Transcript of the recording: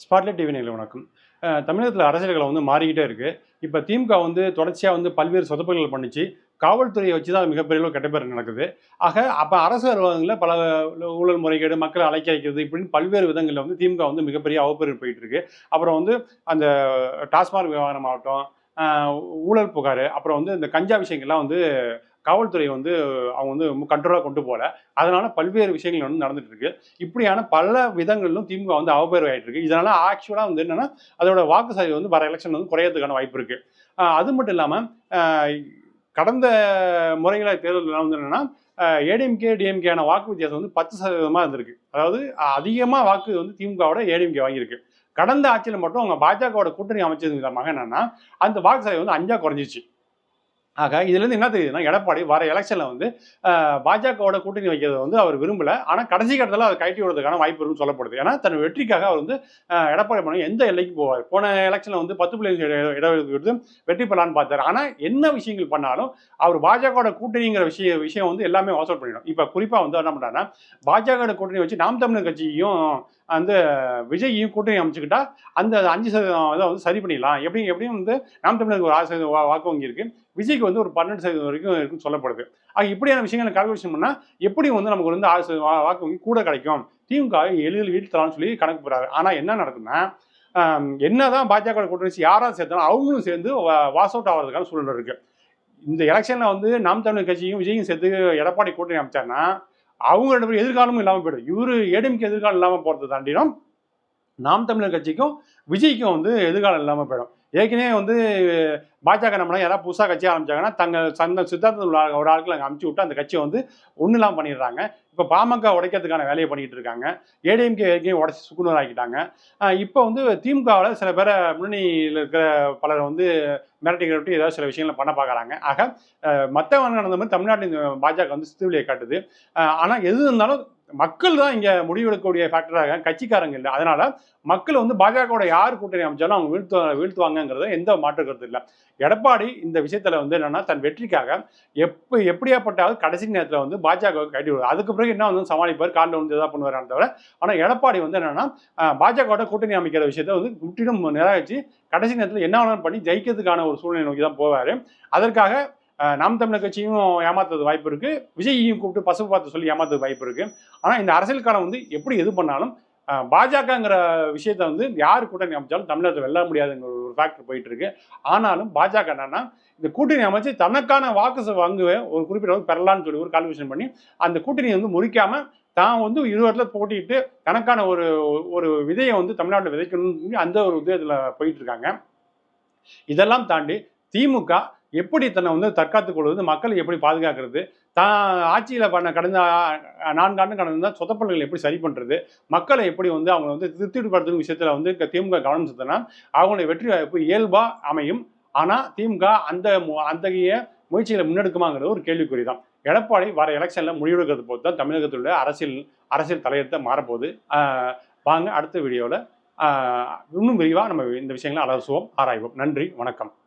Spotlight TV நேயர்களுக்கு வணக்கம். தமிழகத்தில அரசியல்களம் மாறிக்கிட்டே இருக்கு. இப்ப திமுக தொடர்ச்சியா பல்வேறு சொதப்பல்கள் பண்ணுச்சு. காவல்துறைய வச்சு தான் மிகப்பெரிய அளவு கெட்ட பேர் நடக்குது. ஆக அப்ப அரசு அலுவலகங்கள்ல பல ஊழல் முறைகேடு, மக்கள அலைக்க வைக்கிறது இப்படின்னு பல்வேறு விதங்கள்ல திமுக மிகப்பெரிய அவப்பேறு போயிட்டு இருக்கு. அப்புறம் அந்த டாஸ்மாக் விவகாரமாகட்டும், அ ஊழல் புகாரு, அப்புறம் இந்த கஞ்சா விஷயங்கள்லாம் காவல்துறை அவங்க கண்ட்ரோலா கொண்டு போல. அதனால பல்வேறு விஷயங்கள் நடந்துட்டு இருக்கு. இப்படியான பல விதங்களிலும் திமுக அவப்பேறு ஆயிட்டு இருக்கு. இதனால ஆக்சுவலா என்னன்னா, அதோட வாக்கு சதவீதம் வர எலக்ஷன் குறையறதுக்கான வாய்ப்பு இருக்கு. அது மட்டும் இல்லாம, அ கடந்த முறைகள தேர்தல்லாம் என்னன்னா, ஏடிஎம்கே, டிஎம்கேயான வாக்கு வித்தியாசம் 10% இருந்திருக்கு. அதாவது அதிகமா வாக்கு திமுகவோட ஏடிஎம்கே வாங்கியிருக்கு. கடந்த ஆட்சியில மட்டும் அவங்க பாஜகவோட கூட்டணி அமைச்சது விதமாக என்னன்னா, அந்த வாக்கு சதவீதம் 5ஆ குறைஞ்சிருச்சு. ஆக இதுலேருந்து என்ன தெரியுதுன்னா, எடப்பாடி வர எலெக்ஷன்ல பாஜகவோட கூட்டணி வைக்கிறத அவர் விரும்பல. ஆனா கடைசி கட்டத்துல அத கழட்டி விடுறதுக்கான வாய்ப்பு இருக்குன்னு சொல்லப்படுது. ஏன்னா தன் வெற்றிக்காக அவர் எடப்பாடி பழனிசாமி எந்த எல்லைக்கு போவார். போன எலெக்ஷன்ல 10% இடஒதுக்கீடு கொடுத்து வெற்றி பெறலான்னு பார்த்தாரு. ஆனா என்ன விஷயங்கள் பண்ணாலும் அவர் பாஜகவோட கூட்டணிங்கிற விஷயம் எல்லாமே வாசல் பண்ணிடும். இப்ப குறிப்பா என்ன பண்றாருன்னா, பாஜக கூட்டணி வச்சு நாம் தமிழர் கட்சியையும் அந்த விஜயையும் கூட்டணி அமைச்சுக்கிட்டா அந்த 5% சரி பண்ணிடலாம். எப்படியும் நாம் தமிழருக்கு ஒரு 6% வாக்கு வங்கி இருக்கு. விஜய்க்கு ஒரு 12% வரைக்கும் இருக்குன்னு சொல்லப்படுது. இப்படியான விஷயங்களை கால்குலேஷன் பண்ணா எப்படி நமக்கு 6% வாக்கு வங்கி கூட கிடைக்கும், திமுக எளிதில் வீழ்த்தலாம்னு சொல்லி கணக்கு போடுறாரு. ஆனா என்ன நடக்குதுன்னா, என்னதான் பாஜக கூட்டணி யாராவது சேர்த்தாலும் அவங்களும் சேர்ந்து வாஸ் அவுட் ஆகிறதுக்கான சூழ்நிலை இருக்கு. இந்த எலெக்ஷன்ல நாம் தமிழர் கட்சியும் விஜயும் சேர்த்து எடப்பாடி கூட்டணி அமைச்சாருன்னா, அவங்க 2 பேரும் எதிர்காலமும் இல்லாம போயிடும். இவரு ஏடிஎம்கே எதிர்காலம் இல்லாம போறதை தாண்டிடும் நாம் தமிழர் கட்சிக்கும் விஜய்க்கும் எதிர்காலம் இல்லாம போயிடும். ஏற்கனவே பாஜக நம்மள யாராவது புதுசா கட்சி ஆரம்பிச்சாங்கன்னா, தங்கள் சித்தாந்தத்தில் உள்ள ஒரு ஆட்களை அங்க அனுப்பிச்சு விட்டு அந்த கட்சியை ஒண்ணும் இல்லாம பண்ணிடுறாங்க. இப்ப பாமக உடைக்கிறதுக்கான வேலையை பண்ணிட்டு இருக்காங்க. ஏடிஎம்கே ஏற்கனவே உடைச்சு சுக்குநூறு ஆக்கிட்டாங்க. இப்ப திமுகவுல சில பேரை முன்னணியில் இருக்கிற பலர் மிரட்டி கிரட்டி ஏதாவது சில விஷயங்களை பண்ண பார்க்குறாங்க. ஆக மற்றவங்க நடந்த மாதிரி தமிழ்நாட்டில் பாஜக சித்துவிலியை காட்டுது. ஆனா எது இருந்தாலும் மக்கள் தான் இங்க முடிவெடுக்கக்கூடிய ஃபேக்டராக கட்சிக்காரங்க இல்லை. அதனால மக்கள் பாஜகவோட யார் கூட்டணி அமைச்சாலும் அவங்க வீழ்த்துவாங்கிறத எந்த மாற்று கருத்து இல்லை. எடப்பாடி இந்த விஷயத்துல என்னன்னா, தன் வெற்றிக்காக எப்படியாப்பட்டாவது கடைசி நேரத்துல பாஜகவுக்கு கட்டி விடுவார். அதுக்கு பிறகு என்ன சமாளிப்பார், காலில் ஏதாவது பண்ணுவாரான்னு தவிர. ஆனா எடப்பாடி என்னன்னா, பாஜகவோட கூட்டணி அமைக்கிற விஷயத்த முற்றிலும் நிராகரிச்சு கடைசி நேரத்தில் என்ன வேணாலும் பண்ணி ஜெயிக்கிறதுக்கான ஒரு சூழ்நிலை நோக்கி தான் போவாரு. அதற்காக நாம் தமிழர் கட்சியும் ஏமாத்துறது வாய்ப்பு இருக்கு, விஜயையும் கூப்பிட்டு பசுப்பு பார்த்து சொல்லி ஏமாத்துறது வாய்ப்பு இருக்கு. ஆனா இந்த அரசியல் காலம் எப்படி எது பண்ணாலும் பாஜகங்கிற விஷயத்த யார் கூட்டணி அமைச்சாலும் தமிழகத்தில் வெல்ல முடியாதுங்கிற ஒரு ஃபேக்டர் போயிட்டு இருக்கு. ஆனாலும் பாஜக என்னன்னா, இந்த கூட்டணி அமைச்சு தனக்கான வாக்கு ஒரு குறிப்பிட்ட பெறலான்னு சொல்லி ஒரு கால்குலேஷன் பண்ணி அந்த கூட்டணியை முறிக்காம தான் இருவரில் போட்டிட்டு தனக்கான ஒரு விதையை தமிழ்நாட்டில் விதைக்கணும்னு அந்த ஒரு உதயத்தில் போயிட்டு இருக்காங்க. இதெல்லாம் தாண்டி திமுக எப்படி தன்னை தற்காத்துக் கொள்வது, மக்களை எப்படி பாதுகாக்கிறது, தான் ஆட்சியில் பண்ண கடந்த 4 ஆண்டு கடந்த சொதப்பல்களை எப்படி சரி பண்றது, மக்களை எப்படி அவங்க திருப்திப்படுத்தும் விஷயத்துல திமுக கவனம் செலுத்தினா அவங்களுடைய வெற்றி வாய்ப்பு இயல்பா அமையும். ஆனா திமுக அத்தகைய முயற்சிகளை முன்னெடுக்குமாங்கிறது ஒரு கேள்விக்குறிதான். எடப்பாடி வர எலெக்ஷன்ல முடிவெடுக்கிறது போது தான் தமிழகத்தில் அரசியல் தலையெழுத்த மாறப்போகுது. வாங்க அடுத்த வீடியோவில் இன்னும் விரிவாக நம்ம இந்த விஷயங்களை அலசுவோம், ஆராய்வோம். நன்றி, வணக்கம்.